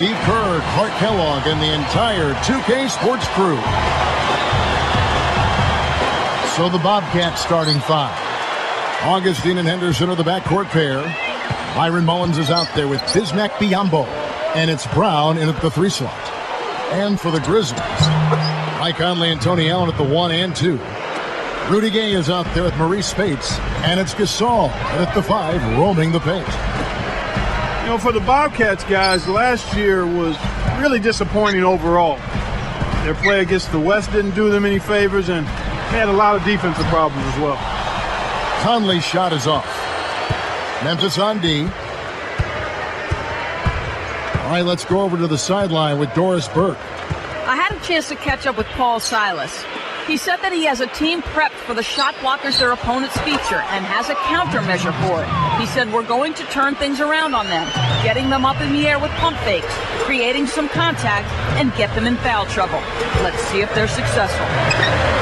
Steve Kerr, Clark Kellogg, and the entire 2K Sports crew. So the Bobcats starting five. Augustine and Henderson are the backcourt pair. Byron Mullins is out there with Bismack Biyombo. And it's Brown in at the 3 slot. And for the Grizzlies, Mike Conley and Tony Allen at the 1 and 2. Rudy Gay is out there with Maurice Spates. And it's Gasol at the 5, roaming the paint. You know, for the Bobcats, guys, last year was really disappointing overall. Their play against the West didn't do them any favors, and they had a lot of defensive problems as well. Conley's shot is off. Memphis on D. All right, let's go over to the sideline with Doris Burke. I had a chance to catch up with Paul Silas. He said that he has a team prepped for the shot blockers their opponents feature and has a countermeasure for it. He said we're going to turn things around on them, getting them up in the air with pump fakes, creating some contact, and get them in foul trouble. Let's see if they're successful.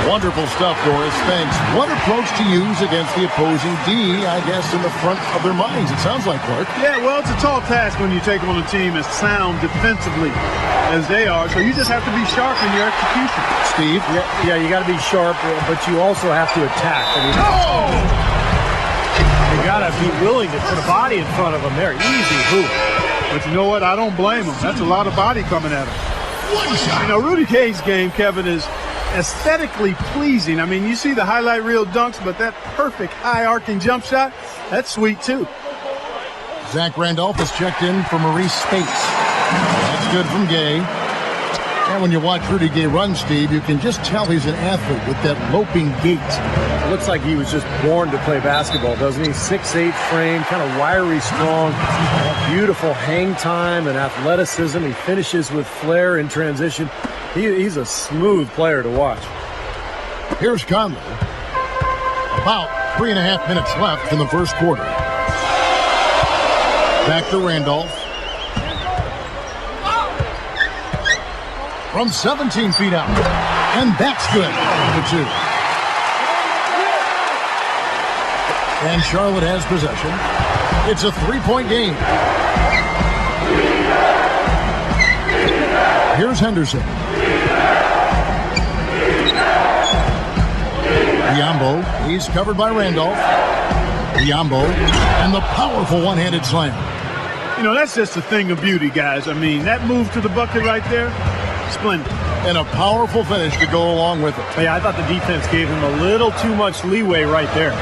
Wonderful stuff, Doris. Thanks. What approach to use against the opposing D, I guess, in the front of their minds, it sounds like, Clark. Yeah, well, it's a tall task when you take on a team as sound defensively as they are, so you just have to be sharp in your execution. Steve? Yeah, you got to be sharp, but you also have to attack. I mean, you got to be willing to put a body in front of them. They're easy hoop. But you know what? I don't blame them. That's a lot of body coming at them. You know, Rudy Gay's game, Kevin, is aesthetically pleasing. I mean, you see the highlight reel dunks, but that perfect high arcing jump shot, that's sweet too. Zach Randolph is checked in for Maurice Spates. That's good from Gay. And when you watch Rudy Gay run, Steve, you can just tell he's an athlete with that loping gait. It looks like he was just born to play basketball, doesn't he? 6'8" frame, kind of wiry, strong, beautiful hang time and athleticism. He finishes with flair in transition. He's a smooth player to watch. Here's Conley. About 3.5 minutes left in the first quarter. Back to Randolph. From 17 feet out. And that's good. The 2. And Charlotte has possession. It's a 3-point game. Here's Henderson. Biyombo. He's covered by Randolph. Biyombo. And the powerful one-handed slam. You know, that's just a thing of beauty, guys. I mean, that move to the bucket right there, splendid. And a powerful finish to go along with it. Yeah, I thought the defense gave him a little too much leeway right there.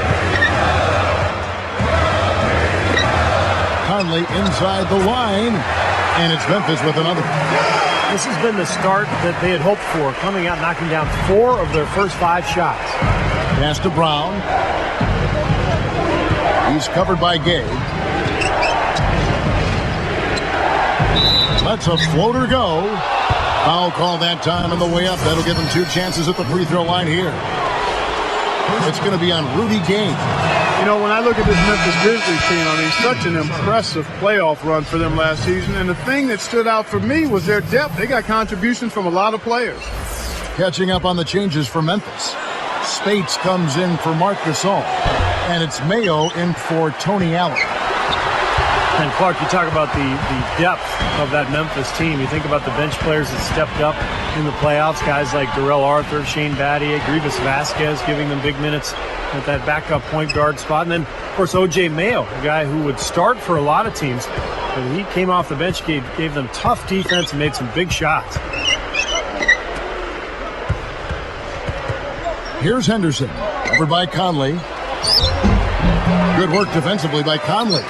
Conley inside the line. And it's Memphis with another. This has been the start that they had hoped for, coming out knocking down 4 of their first 5 shots. Pass to Brown. He's covered by Gay. Let's a floater go. Foul call that time on the way up. That'll give him 2 chances at the free throw line here. It's going to be on Rudy Gay. You know, when I look at this Memphis Grizzlies team, I mean, such an impressive playoff run for them last season. And the thing that stood out for me was their depth. They got contributions from a lot of players. Catching up on the changes for Memphis. Spates comes in for Marc Gasol. And it's Mayo in for Tony Allen. And Clark, you talk about the depth of that Memphis team. You think about the bench players that stepped up in the playoffs, guys like Darrell Arthur, Shane Battier, Grievous Vasquez, giving them big minutes at that backup point guard spot. And then, of course, O.J. Mayo, a guy who would start for a lot of teams. But he came off the bench, gave them tough defense and made some big shots. Here's Henderson, covered by Conley. Good work defensively by Conley.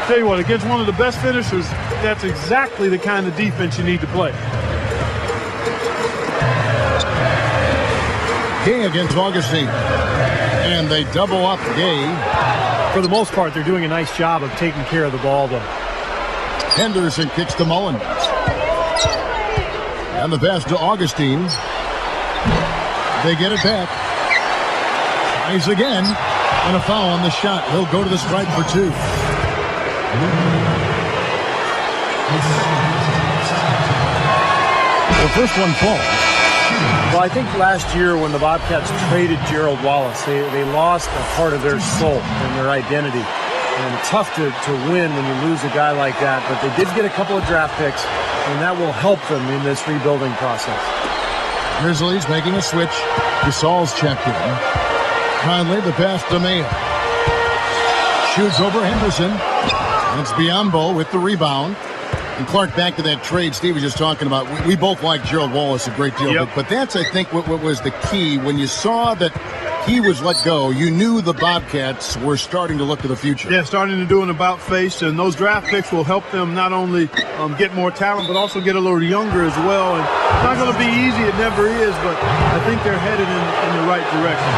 Tell you what, against one of the best finishers, that's exactly the kind of defense you need to play. Gay against Augustine. And they double up Gay. For the most part, they're doing a nice job of taking care of the ball, though. Henderson kicks to Mullins. And the pass to Augustine. They get it back. Tries again. And a foul on the shot. He'll go to the stripe for 2. The first one falls. Well, I think last year when the Bobcats traded Gerald Wallace, they lost a part of their soul and their identity. And it's tough to win when you lose a guy like that. But they did get a couple of draft picks, and that will help them in this rebuilding process. Grizzlies making a switch. Gasol's checked in. Conley, the pass to Mayo. Shoots over Henderson. And it's Biyombo with the rebound. And Clark, back to that trade Steve was just talking about. We both like Gerald Wallace a great deal. Yep. But that's, I think, what was the key. When you saw that he was let go, you knew the Bobcats were starting to look to the future. Yeah, starting to do an about face, and those draft picks will help them not only get more talent, but also get a little younger as well. And it's not going to be easy, it never is, but I think they're headed in the right direction.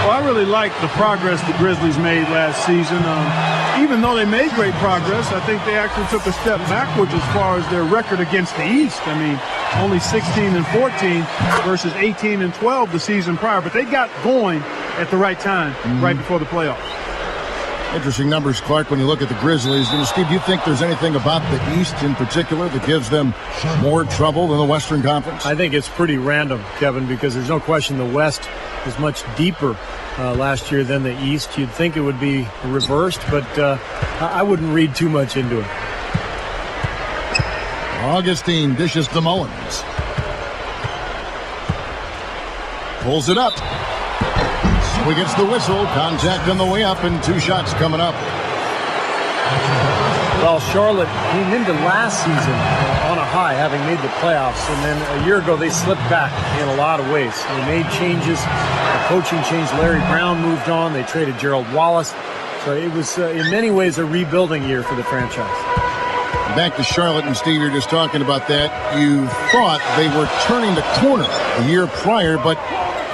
Well, I really like the progress the Grizzlies made last season. Even though they made great progress, I think they actually took a step backwards as far as their record against the East. I mean, only 16-14 versus 18-12 the season prior, but they got going at the right time, right before the playoffs. Interesting numbers, Clark, when you look at the Grizzlies. And Steve, do you think there's anything about the East in particular that gives them more trouble than the Western Conference? I think it's pretty random, Kevin, because there's no question the West is much deeper last year than the East. You'd think it would be reversed, but I wouldn't read too much into it. Augustine dishes to Mullins. Pulls it up. So he gets the whistle. Contact on the way up, and 2 shots coming up. Well, Charlotte came into last season on a high, having made the playoffs, and then a year ago they slipped back in a lot of ways. They made changes. The coaching changed. Larry Brown moved on. They traded Gerald Wallace. So it was, in many ways, a rebuilding year for the franchise. Back to Charlotte, and Steve, you're just talking about that. You thought they were turning the corner the year prior, but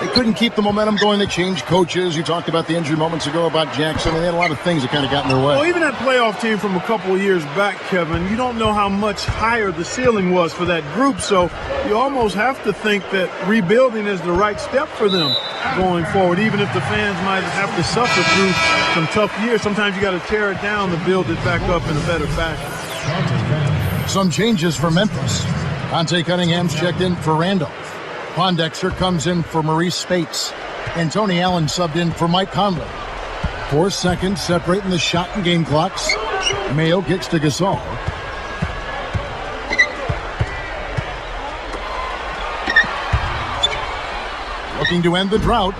they couldn't keep the momentum going. They changed coaches. You talked about the injury moments ago about Jackson. They had a lot of things that kind of got in their way. Well, even that playoff team from a couple of years back, Kevin, you don't know how much higher the ceiling was for that group. So you almost have to think that rebuilding is the right step for them going forward, even if the fans might have to suffer through some tough years. Sometimes you got to tear it down to build it back up in a better fashion. Some changes for Memphis. Dante Cunningham's checked in for Randall. Pondexter comes in for Maurice Spates. And Tony Allen subbed in for Mike Conley. 4 seconds separating the shot and game clocks. Mayo kicks to Gasol. Looking to end the drought.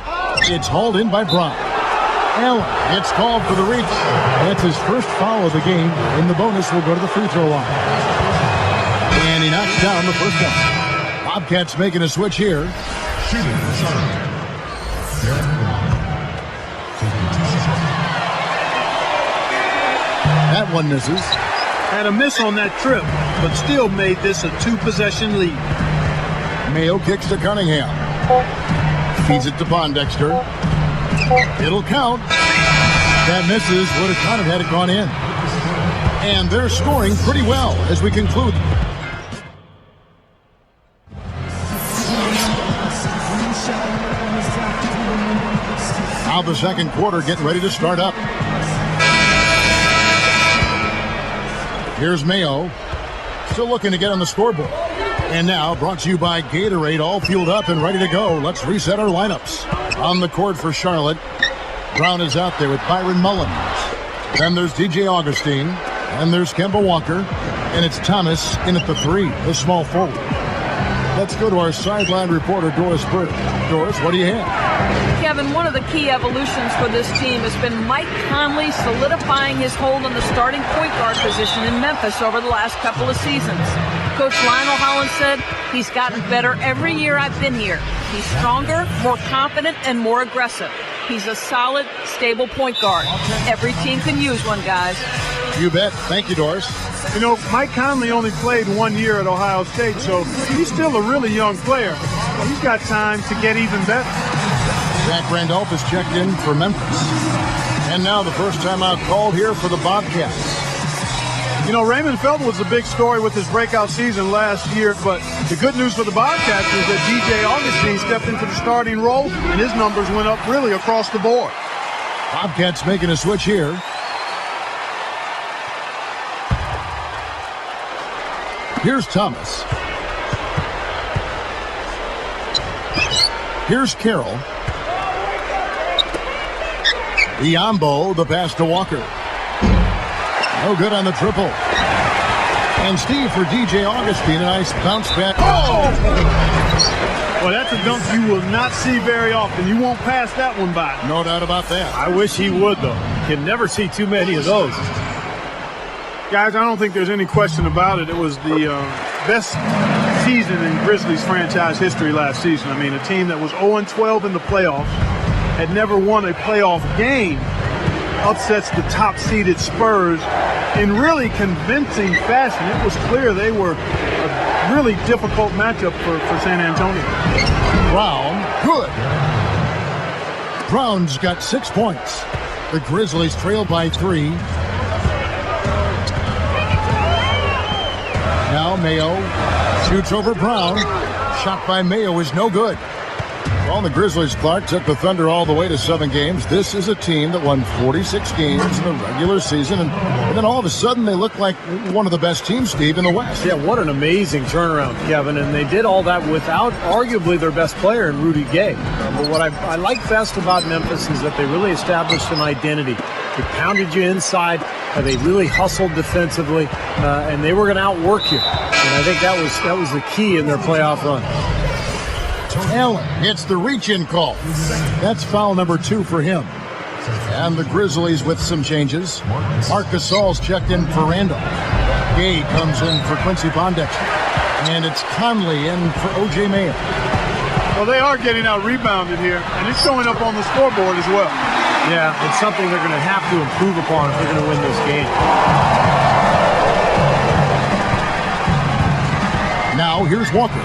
It's hauled in by Brown. Allen gets called for the reach. That's his first foul of the game. In the bonus, will go to the free throw line. And he knocks down the first one. Bobcats making a switch here. That one misses. Had a miss on that trip, but still made this a 2-possession lead. Mayo kicks to Cunningham. Feeds it to Pondexter. It'll count. That misses. Would have kind of had it gone in. And they're scoring pretty well as we conclude. Now the second quarter getting ready to start up. Here's Mayo. Still looking to get on the scoreboard. And now brought to you by Gatorade, all fueled up and ready to go. Let's reset our lineups. On the court for Charlotte. Brown is out there with Byron Mullins. Then there's DJ Augustine. And there's Kemba Walker. And it's Thomas in at the 3, the small forward. Let's go to our sideline reporter, Doris Bird. Doris, what do you have? Kevin, one of the key evolutions for this team has been Mike Conley solidifying his hold on the starting point guard position in Memphis over the last couple of seasons. Coach Lionel Hollins said, he's gotten better every year I've been here. He's stronger, more confident, and more aggressive. He's a solid, stable point guard. Every team can use one, guys. You bet. Thank you, Doris. You know, Mike Conley only played 1 year at Ohio State, so he's still a really young player. He's got time to get even better. Zach Randolph is checked in for Memphis. And now the first time out called here for the Bobcats. You know, Raymond Felton was a big story with his breakout season last year, but the good news for the Bobcats is that DJ Augustine stepped into the starting role, and his numbers went up really across the board. Bobcats making a switch here. Here's Thomas. Here's Carroll. Biyombo, the pass to Walker. No good on the triple. And Steve, for DJ Augustine, a nice bounce back. Oh! Well, that's a dunk you will not see very often. You won't pass that one by. No doubt about that. I wish he would, though. You can never see too many of those. Guys, I don't think there's any question about it. It was the best season in Grizzlies franchise history last season. I mean, a team that was 0-12 in the playoffs, had never won a playoff game, upsets the top-seeded Spurs in really convincing fashion. It was clear they were a really difficult matchup for San Antonio. Brown, good. Brown's got 6 points. The Grizzlies trail by 3. Now Mayo shoots over Brown. Shot by Mayo is no good. Well, the Grizzlies, Clark, took the Thunder all the way to 7 games. This is a team that won 46 games in the regular season, and then all of a sudden they look like one of the best teams, Steve, in the West. Yeah, what an amazing turnaround, Kevin, and they did all that without arguably their best player in Rudy Gay. But what I like best about Memphis is that they really established an identity. They pounded you inside, they really hustled defensively, and they were going to outwork you. And I think that was the key in their playoff run. Allen hits the reach-in call. That's foul number 2 for him. And the Grizzlies with some changes. Marc Gasol's checked in for Randolph. Gay comes in for Quincy Pondexter. And it's Conley in for O.J. Mayo. Well, they are getting out-rebounded here, and it's showing up on the scoreboard as well. Yeah, it's something they're going to have to improve upon if they're going to win this game. Now, here's Walker.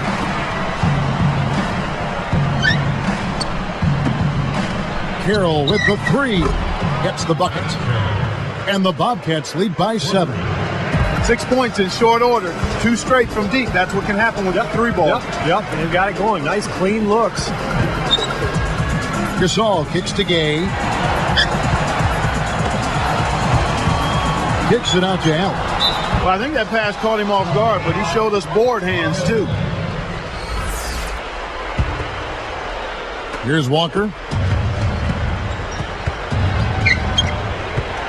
Carroll with the 3, gets the bucket. And the Bobcats lead by 7. 6 points in short order, 2 straight from deep. That's what can happen with the 3 ball. Yep, they've got it going. Nice, clean looks. Gasol kicks to Gay. Kicks it out to Allen. Well, I think that pass caught him off guard, but he showed us board hands, too. Here's Walker.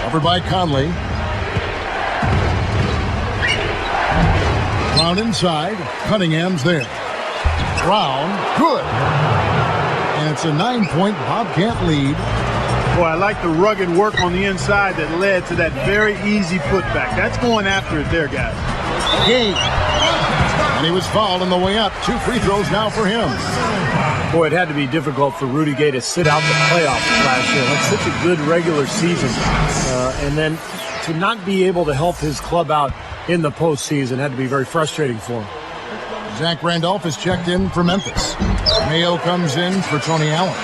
Covered by Conley. Brown inside. Cunningham's there. Brown, good. And it's a 9-point Bobcat lead. Boy, I like the rugged work on the inside that led to that very easy putback. That's going after it there, guys. Gay. And he was fouled on the way up. 2 free throws now for him. Boy, it had to be difficult for Rudy Gay to sit out the playoffs last year. That's such a good regular season. And then to not be able to help his club out in the postseason had to be very frustrating for him. Zach Randolph is checked in for Memphis. Mayo comes in for Tony Allen.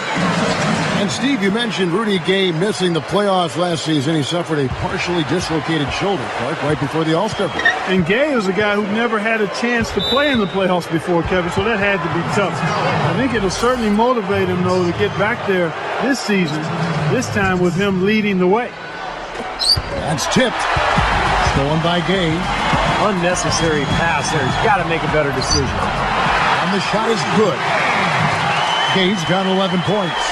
And Steve, you mentioned Rudy Gay missing the playoffs last season. He suffered a partially dislocated shoulder, Clark, right before the All-Star break. And Gay was a guy who never had a chance to play in the playoffs before, Kevin, so that had to be tough. I think it'll certainly motivate him, though, to get back there this season, this time with him leading the way. That's tipped. Stolen by Gay. Unnecessary pass there. He's got to make a better decision. And the shot is good. Gay's got 11 points.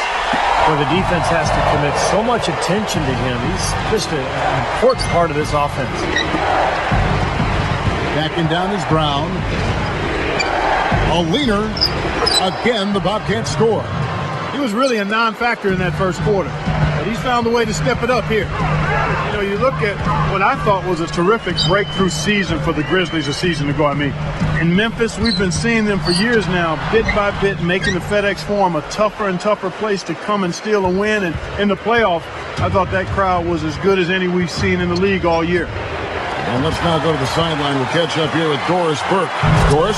Well, the defense has to commit so much attention to him. He's just an important part of this offense. Backing down is Brown. A leaner. Again, the Bobcats score. He was really a non-factor in that first quarter, but he's found a way to step it up here. You know, you look at what I thought was a terrific breakthrough season for the Grizzlies a season ago. I mean, in Memphis, we've been seeing them for years now, bit by bit, making the FedEx Forum a tougher and tougher place to come and steal a win. And in the playoff, I thought that crowd was as good as any we've seen in the league all year. And let's now go to the sideline. We'll catch up here with Doris Burke. Doris?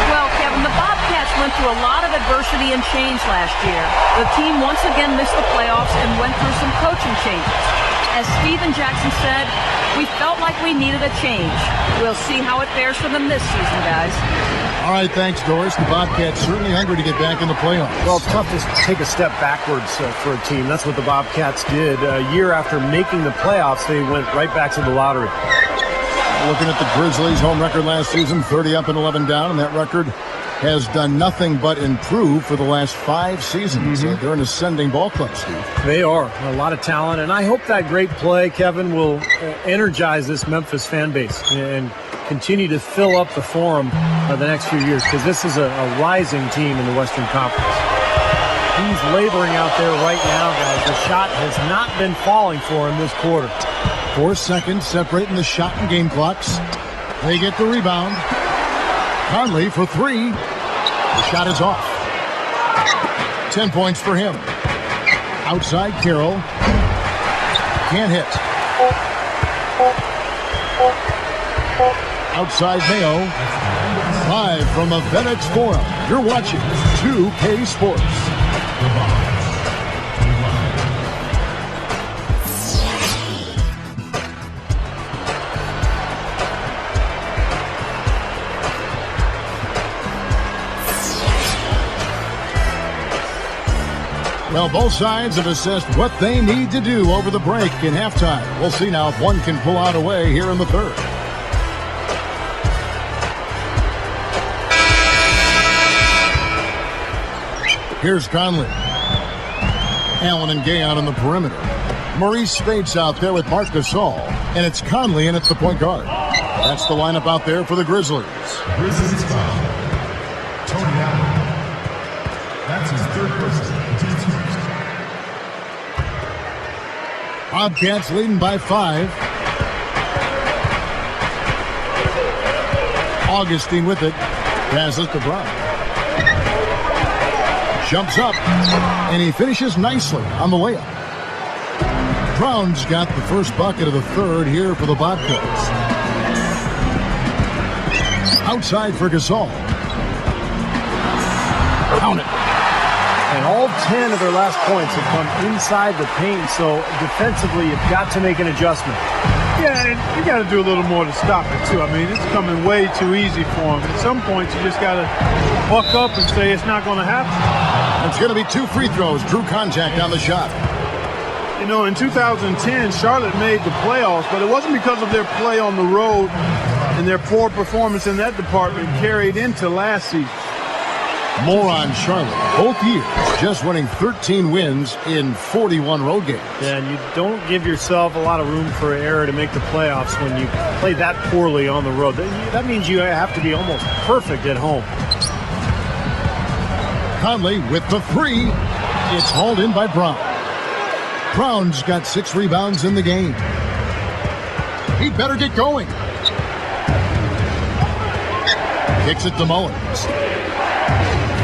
Well, Kevin, the Bobcats went through a lot of adversity and change last year. The team once again missed the playoffs and went through some coaching changes. As Steven Jackson said, we felt like we needed a change. We'll see how it fares for them this season, guys. All right, thanks, Doris. The Bobcats certainly hungry to get back in the playoffs. Well, it's tough to take a step backwards for a team. That's what the Bobcats did. A year after making the playoffs, they went right back to the lottery. Looking at the Grizzlies' home record last season, 30 up and 11 down, and that record has done nothing but improve for the last 5 seasons. They're an ascending ball club, Steve. They are. A lot of talent, and I hope that great play, Kevin, will energize this Memphis fan base and continue to fill up the Forum the next few years, because this is a rising team in the Western Conference. He's laboring out there right now, guys. The shot has not been falling for him this quarter. 4 seconds separating the shot and game clocks. They get the rebound. Conley for 3. The shot is off. 10 points for him. Outside Carroll. Can't hit. Outside Mayo. Live from the FedEx Forum. You're watching 2K Sports. Well, both sides have assessed what they need to do over the break in halftime. We'll see now if one can pull out a way here in the third. Here's Conley. Allen and Gay out on the perimeter. Maurice Spates out there with Marc Gasol. And it's Conley in at the point guard. That's the lineup out there for the Grizzlies. Grizzlies foul. Tony Allen. That's his 3rd personal. Bobcats leading by 5. Augustine with it. Passes to Brown. Jumps up, and he finishes nicely on the layup. Brown's got the first bucket of the third here for the Bobcats. Outside for Gasol. Count it. And all 10 of their last points have come inside the paint, so defensively you've got to make an adjustment. Yeah, and you got to do a little more to stop it, too. I mean, it's coming way too easy for him. At some point, you just got to buck up and say it's not going to happen. It's going to be 2 free throws. Drew contact on the shot. You know, in 2010, Charlotte made the playoffs, but it wasn't because of their play on the road and their poor performance in that department carried into last season. More on Charlotte. Both years just winning 13 wins in 41 road games. Yeah, and you don't give yourself a lot of room for error to make the playoffs when you play that poorly on the road. That means you have to be almost perfect at home. Conley with the 3. It's hauled in by Brown. Brown's got 6 rebounds in the game. He better get going. Kicks it to Mullins.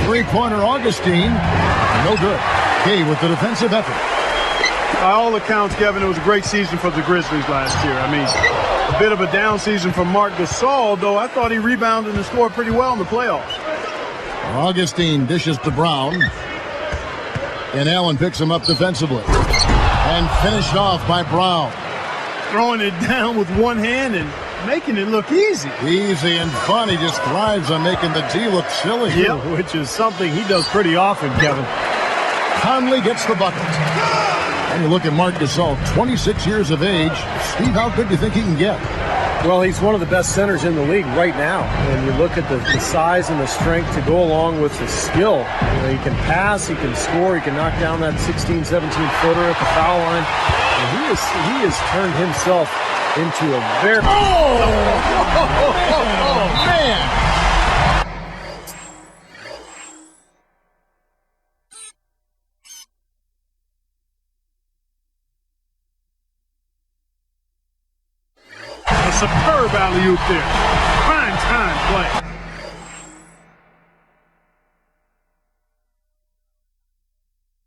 3-pointer Augustine. No good. Kay with the defensive effort. By all accounts, Kevin, it was a great season for the Grizzlies last year. I mean, a bit of a down season for Marc Gasol, though I thought he rebounded and scored pretty well in the playoffs. Augustine dishes to Brown. And Allen picks him up defensively. And finished off by Brown. Throwing it down with one hand and making it look easy. Easy and fun. He just thrives on making the D look silly. Yep, which is something he does pretty often, Kevin. Conley gets the bucket. And you look at Marc Gasol, 26 years of age. Steve, how good do you think he can get? Well, he's one of the best centers in the league right now. And you look at the size and the strength to go along with the skill. You know, he can pass, he can score, he can knock down that 16, 17-footer at the foul line. And he has turned himself into a very... Oh, man! A superb alley-oop there. Prime time play.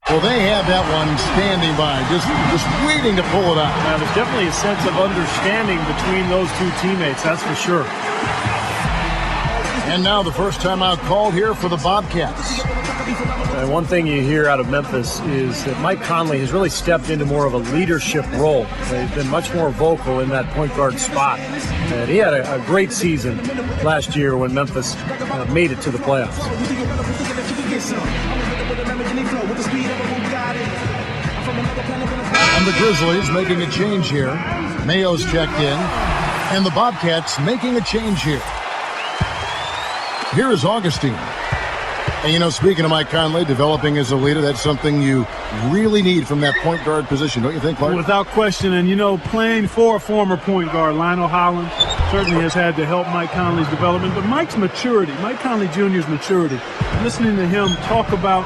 Well, they have that one standing by, just waiting to pull it out. Now, there's definitely a sense of understanding between those two teammates, that's for sure. And now the first timeout called here for the Bobcats. And one thing you hear out of Memphis is that Mike Conley has really stepped into more of a leadership role. He's been much more vocal in that point guard spot. And he had a great season last year when Memphis made it to the playoffs. And the Grizzlies making a change here. Mayo's checked in. And the Bobcats making a change here. Here is Augustine. And, you know, speaking of Mike Conley, developing as a leader, that's something you really need from that point guard position, don't you think, Clark? Without question. And, you know, playing for a former point guard, Lionel Hollins, certainly has had to help Mike Conley's development. But Mike's maturity, Mike Conley Jr.'s maturity, listening to him talk about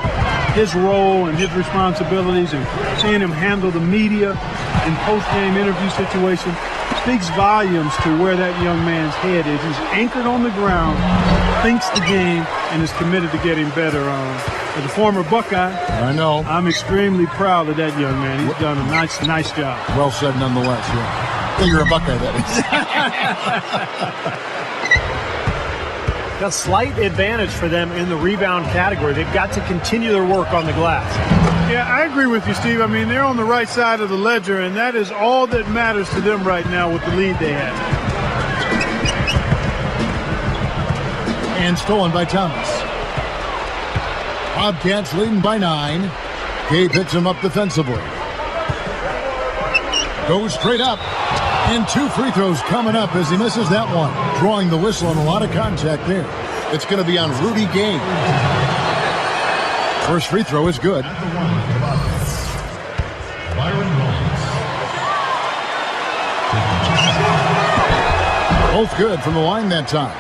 his role and his responsibilities and seeing him handle the media in post-game interview situations speaks volumes to where that young man's head is. He's anchored on the ground, thinks the game, and is committed to getting better. As a former Buckeye, I know. I'm extremely proud of that young man. He's done a nice job. Well said nonetheless, yeah. Well, you're a Buckeye, that is. A slight advantage for them in the rebound category. They've got to continue their work on the glass. Yeah, I agree with you, Steve. I mean, they're on the right side of the ledger, and that is all that matters to them right now with the lead they have. And stolen by Thomas. Bobcats leading by 9. Gabe hits him up defensively. Goes straight up. And 2 free throws coming up as he misses that one. Drawing the whistle and a lot of contact there. It's going to be on Rudy Gay. First free throw is good. At the line for the Bobcats, Byron Mullins. Both good from the line that time.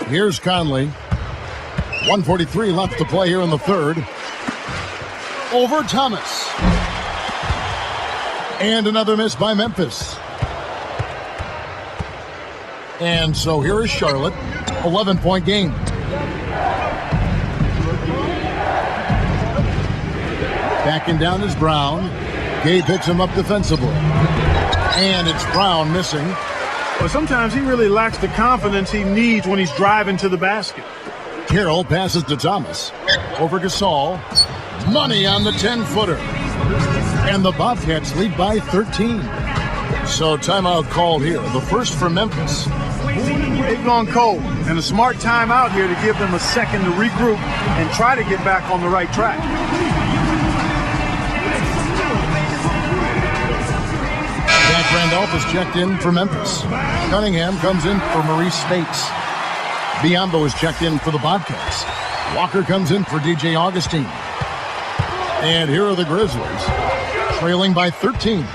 Here's Conley. 1:43 left to play here in the third. Over Thomas. And another miss by Memphis. And so here is Charlotte. 11-point game. Backing down is Brown. Gabe picks him up defensively. And it's Brown missing. But sometimes he really lacks the confidence he needs when he's driving to the basket. Carroll passes to Thomas. Over Gasol. Money on the 10-footer. And the Bobcats lead by 13. So timeout called here. The first for Memphis. They've gone cold, and a smart timeout here to give them a second to regroup and try to get back on the right track. Jack Randolph is checked in for Memphis. Cunningham comes in for Maurice Spates. Biombo is checked in for the Bobcats. Walker comes in for DJ Augustine. And here are the Grizzlies, trailing by 13.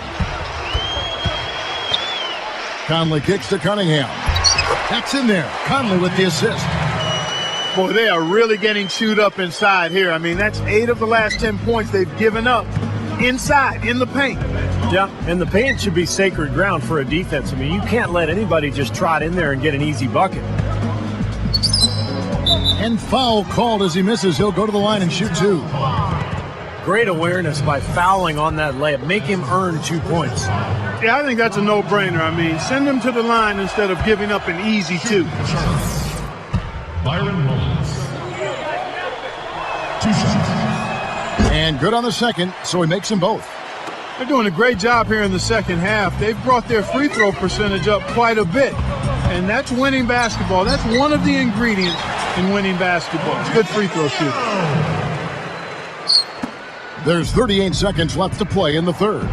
Conley kicks to Cunningham. That's in there. Conley with the assist. Boy, they are really getting chewed up inside here. I mean, that's 8 of the last 10 points they've given up inside, in the paint. Yeah, and the paint should be sacred ground for a defense. I mean, you can't let anybody just trot in there and get an easy bucket. And foul called as he misses. He'll go to the line and shoot 2. Great awareness by fouling on that layup. Make him earn 2 points. Yeah, I think that's a no-brainer. I mean, send him to the line instead of giving up an easy 2. Byron Mullins. 2 shots. And good on the second, so he makes them both. They're doing a great job here in the second half. They've brought their free throw percentage up quite a bit. And that's winning basketball. That's one of the ingredients in winning basketball. It's good free throw shooting. There's 38 seconds left to play in the third.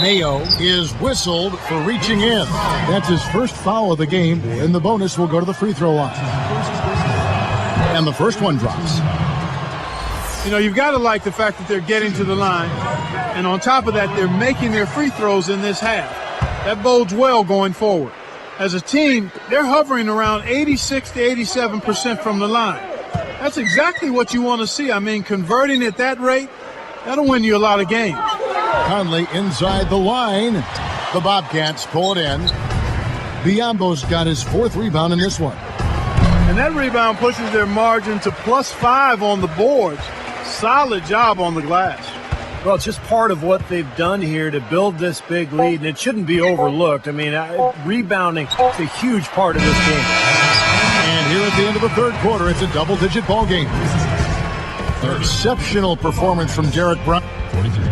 Mayo is whistled for reaching in. That's his first foul of the game, and the bonus will go to the free throw line. And the first one drops. You know, you've got to like the fact that they're getting to the line. And on top of that, they're making their free throws in this half. That bodes well going forward. As a team, they're hovering around 86 to 87% from the line. That's exactly what you want to see. I mean, converting at that rate, that'll win you a lot of games. Conley inside the line. The Bobcats pull it in. Biombo's got his 4th rebound in this one. And that rebound pushes their margin to +5 on the boards. Solid job on the glass. Well, it's just part of what they've done here to build this big lead, and it shouldn't be overlooked. I mean, rebounding is a huge part of this game. And here at the end of the third quarter, it's a double-digit ball game. An exceptional performance from Derek Brown. 43.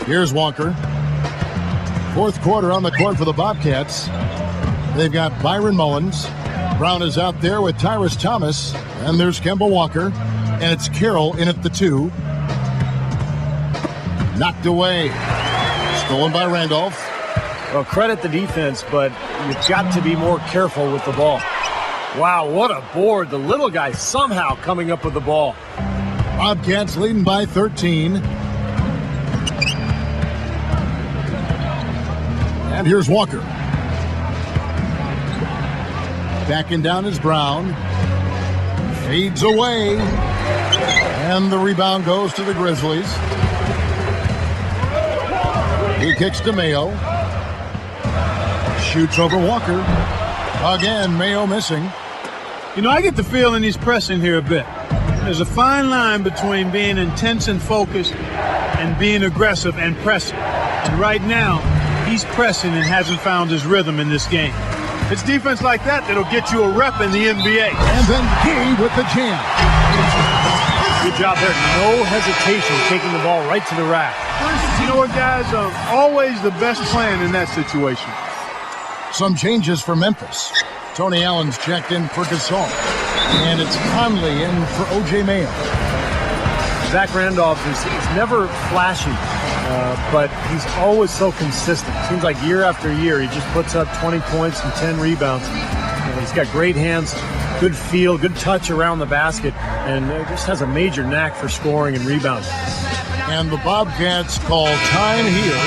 Here's Walker. 4th quarter on the court for the Bobcats. They've got Byron Mullins. Brown is out there with Tyrus Thomas. And there's Kemba Walker. And it's Carroll in at the 2. Knocked away. Stolen by Randolph. Well, credit the defense, but you've got to be more careful with the ball. Wow, what a board. The little guy somehow coming up with the ball. Bobcats leading by 13. And here's Walker. Backing down is Brown. Fades away. And the rebound goes to the Grizzlies. He kicks to Mayo. Shoots over Walker. Again, Mayo missing. You know, I get the feeling he's pressing here a bit. There's a fine line between being intense and focused and being aggressive and pressing. And right now, he's pressing and hasn't found his rhythm in this game. It's defense like that that'll get you a rep in the NBA. And then Gay with the jam. Good job there. No hesitation taking the ball right to the rack. You know what, guys? Always the best plan in that situation. Some changes for Memphis. Tony Allen's checked in for Gasol. And it's Conley in for O.J. Mayo. Zach Randolph is never flashy, but he's always so consistent. Seems like year after year, he just puts up 20 points and 10 rebounds. He's got great hands, good feel, good touch around the basket, and just has a major knack for scoring and rebounding. And the Bobcats call time here.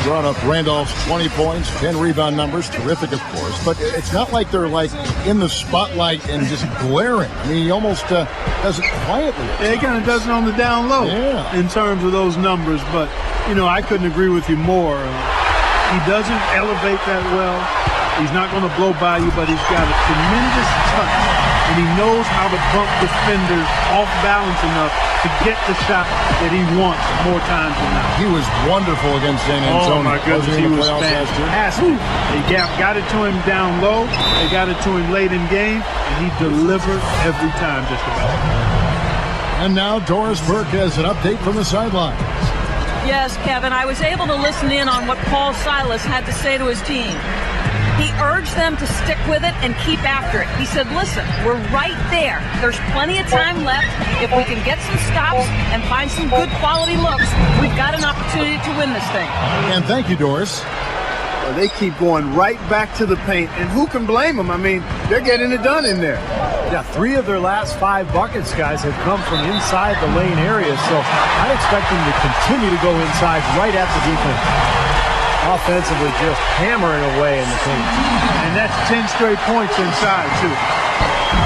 Brought up Randolph's 20 points, 10 rebound numbers. Terrific, of course. But it's not like they're like in the spotlight and just glaring. I mean, he almost does it quietly. Yeah, he kind of does it on the down low in terms of those numbers. But, you know, I couldn't agree with you more. He doesn't elevate that well. He's not going to blow by you, but he's got a tremendous touch. And he knows how to bump defenders off balance enough to get the shot that he wants more times than not. He was wonderful against San Antonio. Oh, my goodness, he was fantastic. They got it to him down low. They got it to him late in game, and he delivered every time just about. And now Doris Burke has an update from the sideline. Yes, Kevin, I was able to listen in on what Paul Silas had to say to his team. He urged them to stick with it and keep after it. He said, listen, we're right there. There's plenty of time left. If we can get some stops and find some good quality looks, we've got an opportunity to win this thing. And thank you, Doris. Well, they keep going right back to the paint, and who can blame them? I mean, they're getting it done in there. Yeah, 3 of their last 5 buckets, guys, have come from inside the lane area, so I'd expect them to continue to go inside right at the defense. Offensively, just hammering away in the paint. And that's 10 straight points inside, too.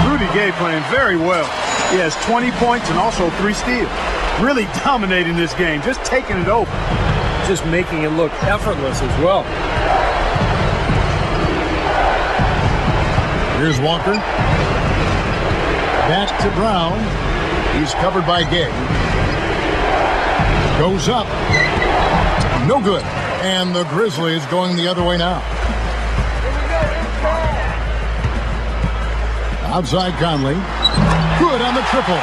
Rudy Gay playing very well. He has 20 points and also 3 steals. Really dominating this game, just taking it over. Just making it look effortless as well. Here's Walker. Back to Brown. He's covered by Gay. Goes up. No good. And the Grizzlies going the other way now. Outside Conley. Good on the triple.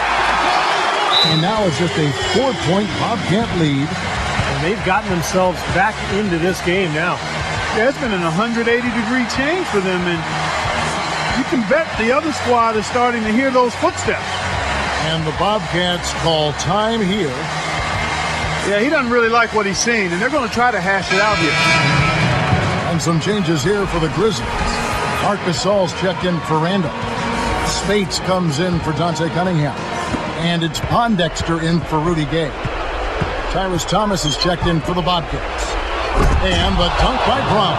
And now it's just a 4-point Bobcat lead. And they've gotten themselves back into this game now. Yeah, it's been an 180-degree change for them, and you can bet the other squad is starting to hear those footsteps. And the Bobcats call time here. Yeah, he doesn't really like what he's seeing, and they're going to try to hash it out here. And some changes here for the Grizzlies. Marc Gasol's checked in for Randall. Spates comes in for Dante Cunningham. And it's Pondexter in for Rudy Gay. Tyrus Thomas is checked in for the Bobcats. And the dunk by Brown.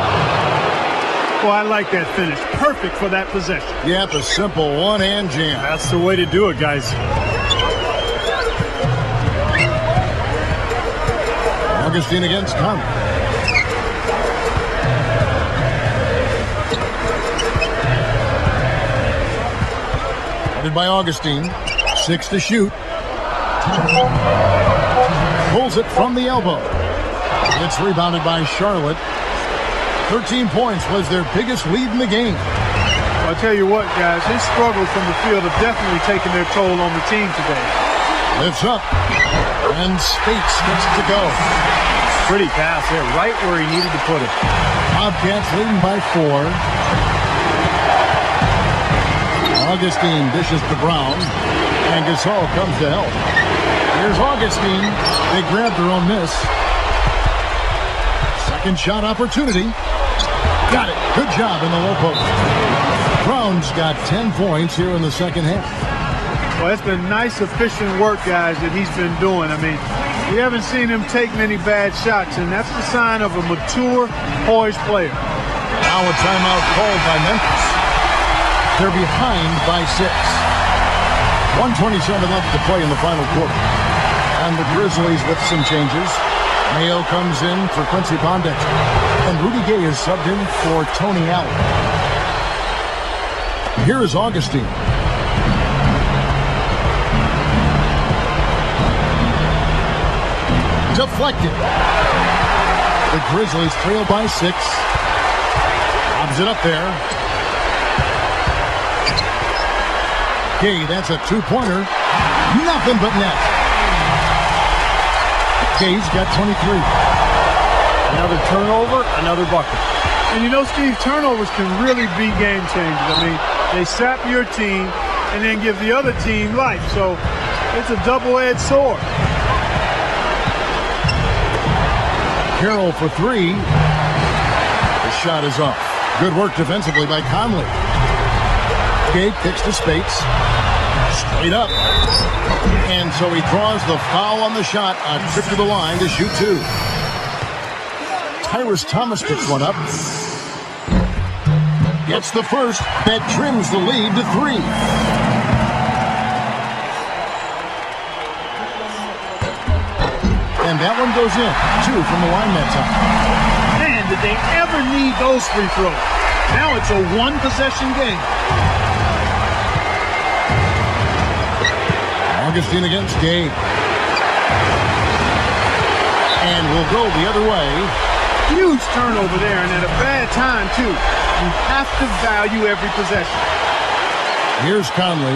Well, I like that finish. Perfect for that possession. Yep, a simple one-hand jam. That's the way to do it, guys. Augustine against Conley. Headed by Augustine. 6 to shoot. Pulls it from the elbow. It's rebounded by Charlotte. 13 points was their biggest lead in the game. I'll tell you what, guys, his struggles from the field have definitely taken their toll on the team today. Lifts up. And Spates gets to go. Pretty pass there, right where he needed to put it. Bobcats leading by 4. Augustine dishes to Brown, and Gasol comes to help. Here's Augustine. They grab their own miss. Second shot opportunity. Got it. Good job in the low post. Brown's got 10 points here in the second half. Well, it's been nice, efficient work, guys, that he's been doing. I mean, we haven't seen him take many bad shots, and that's the sign of a mature, poised player. Now a timeout called by Memphis. They're behind by 6. 1:27 left to play in the final quarter. And the Grizzlies with some changes. Mayo comes in for Quincy Pondexter. And Rudy Gay is subbed in for Tony Allen. Here is Augustine. Deflected. The Grizzlies trail by 6. Lobs it up there. Gay, that's a 2-pointer. Nothing but net. Gay's got 23. Another turnover, another bucket. And you know, Steve, turnovers can really be game changers. I mean, they sap your team and then give the other team life. So it's a double-edged sword. Carroll for 3. The shot is off. Good work defensively by Conley. Gay kicks to Spates. Straight up. And so he draws the foul on the shot. A trip to the line to shoot 2. Tyrus Thomas picks one up. Gets the first. That trims the lead to 3. And that one goes in. 2 from the line that time. Man, did they ever need those free throws. Now it's a one-possession game. Augustine against Gay. And we'll go the other way. Huge turnover there, and at a bad time, too. You have to value every possession. Here's Conley.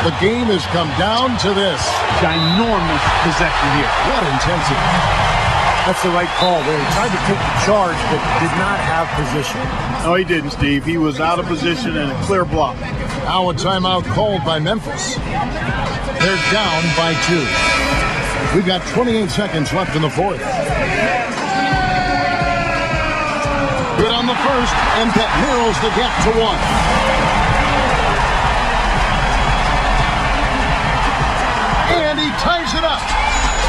The game has come down to this. Ginormous possession here. What intensity. That's the right call there. He tried to take the charge, but did not have position. No, he didn't, Steve. He was out of position and a clear block. Now a timeout called by Memphis. They're down by 2. We've got 28 seconds left in the fourth. Good on the first, and that narrows the gap to 1. And he ties it up.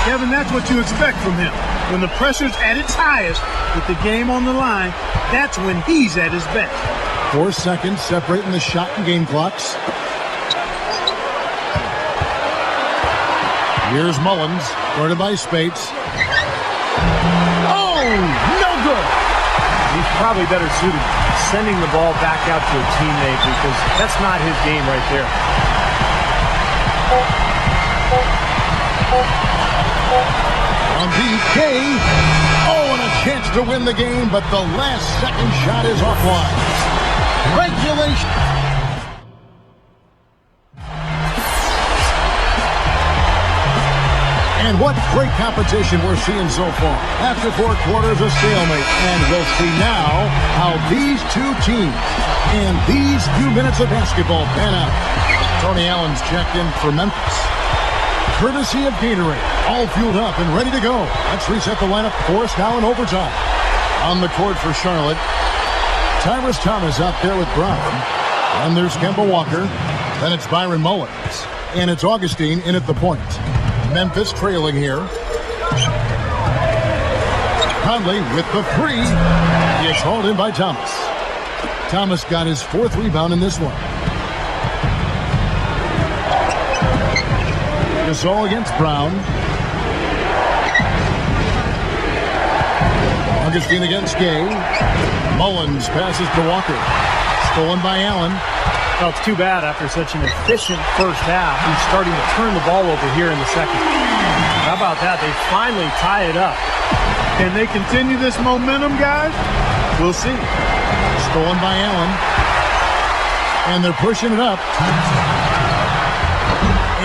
Kevin, that's what you expect from him. When the pressure's at its highest, with the game on the line, that's when he's at his best. 4 seconds separating the shot and game clocks. Here's Mullins, guarded by Spates. Oh, no good. He's probably better suited sending the ball back out to a teammate because that's not his game right there. On BK. Oh, and a chance to win the game, but the last second shot is offline. Regulation. And what great competition we're seeing so far. After 4 quarters, a stalemate. And we'll see now how these two teams and these few minutes of basketball pan out. Tony Allen's checked in for Memphis. Courtesy of Gatorade. All fueled up and ready to go. Let's reset the lineup for us now in overtime. On the court for Charlotte, Tyrus Thomas out there with Brown. And there's Kemba Walker. Then it's Byron Mullins. And it's Augustine in at the point. Memphis trailing here. Conley with the 3. It's hauled in by Thomas. Thomas got his 4th rebound in this one. Gasol against Brown. Augustine against Gay. Mullins passes to Walker. Stolen by Allen. Well, it's too bad after such an efficient first half. He's starting to turn the ball over here in the second. How about that? They finally tie it up. Can they continue this momentum, guys? We'll see. Stolen by Allen. And they're pushing it up.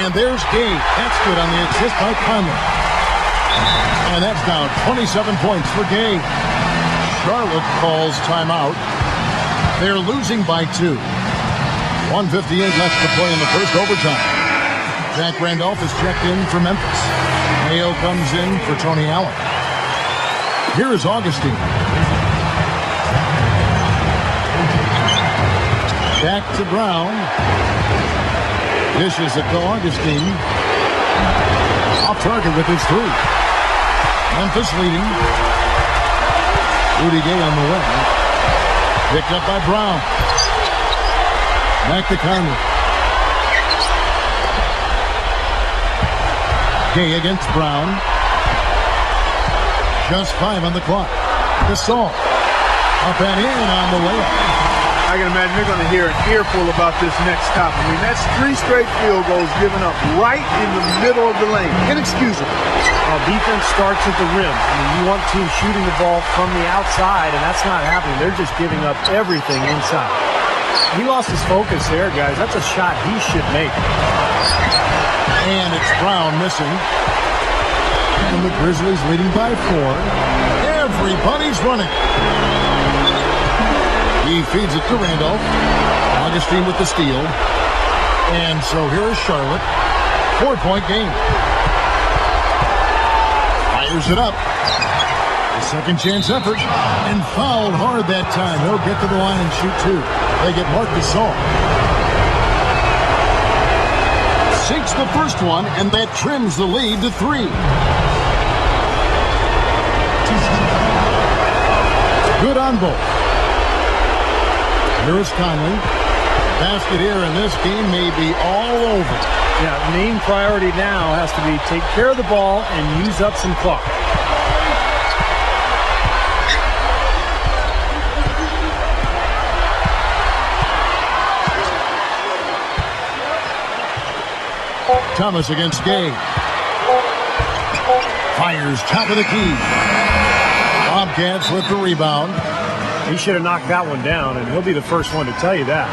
And there's Gay. That's good on the assist by Conley. And that's now 27 points for Gay. Charlotte calls timeout. They're losing by 2. 1:58 left to play in the first overtime. Jack Randolph is checked in for Memphis. Mayo comes in for Tony Allen. Here is Augustine. Back to Brown. Dishes it to Augustine. Off target with his 3. Memphis leading. Rudy Gay on the way. Picked up by Brown. Back to Conley. Gay against Brown. Just 5 on the clock. Gasol. Up and in on the layup. I can imagine they're going to hear an earful about this next stop. I mean, that's 3 straight field goals given up right in the middle of the lane. Inexcusable. Defense starts at the rim. I mean, you want teams shooting the ball from the outside, and that's not happening. They're just giving up everything inside. He lost his focus there, guys. That's a shot he should make. And it's Brown missing. And the Grizzlies leading by 4. Everybody's running. He feeds it to Randolph. Augustine with the steal. And so here is Charlotte. 4-point game. Fires it up. A second chance effort. And fouled hard that time. He'll get to the line and shoot 2. They get Marc Gasol. Sinks the first one, and that trims the lead to 3. Good on both. Here's Conley. Basket here, and this game may be all over. Yeah, main priority now has to be take care of the ball and use up some clock. Thomas against Gay. Fires top of the key. Bobcats with the rebound. He should have knocked that one down, and he'll be the first one to tell you that.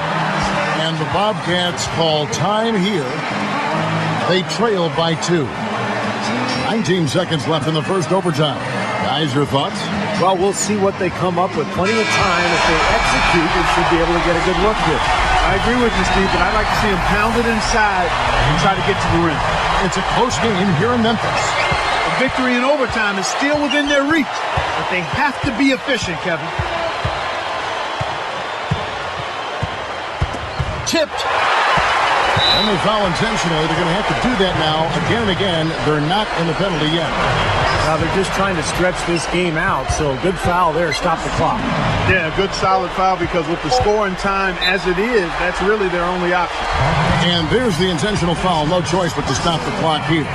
And the Bobcats call time here. They trail by 2. 19 seconds left in the first overtime. Guys, your thoughts? Well, we'll see what they come up with. Plenty of time. If they execute, they should be able to get a good look here. I agree with you, Steve, but I'd like to see him pound it inside and try to get to the rim. It's a close game here in Memphis. A victory in overtime is still within their reach, but they have to be efficient, Kevin. Tipped. And they foul intentionally. They're going to have to do that now again and again. They're not in the penalty yet. Now they're just trying to stretch this game out, so good foul there. Stop the clock. Yeah, good solid foul because with the scoring time as it is, that's really their only option. And there's the intentional foul. No choice but to stop the clock here.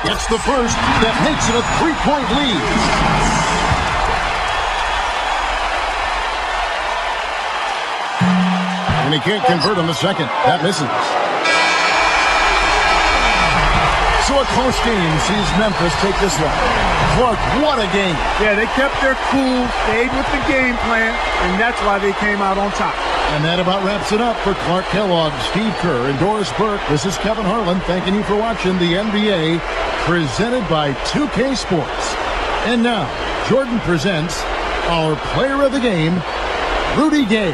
It's the first that makes it a 3-point lead. And he can't convert on the second. That misses. So a close game sees Memphis take this one. Clark, what a game. Yeah, they kept their cool, stayed with the game plan, and that's why they came out on top. And that about wraps it up for Clark Kellogg, Steve Kerr, and Doris Burke. This is Kevin Harlan thanking you for watching the NBA presented by 2K Sports. And now, Jordan presents our player of the game, Rudy Gay.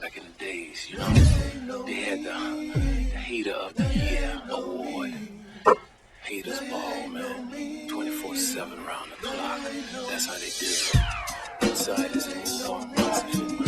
Back in the days, you know, they had the Hater of the Year award. Haters ball, man. 24/7 around the clock. That's how they do it. Inside is in 4 months.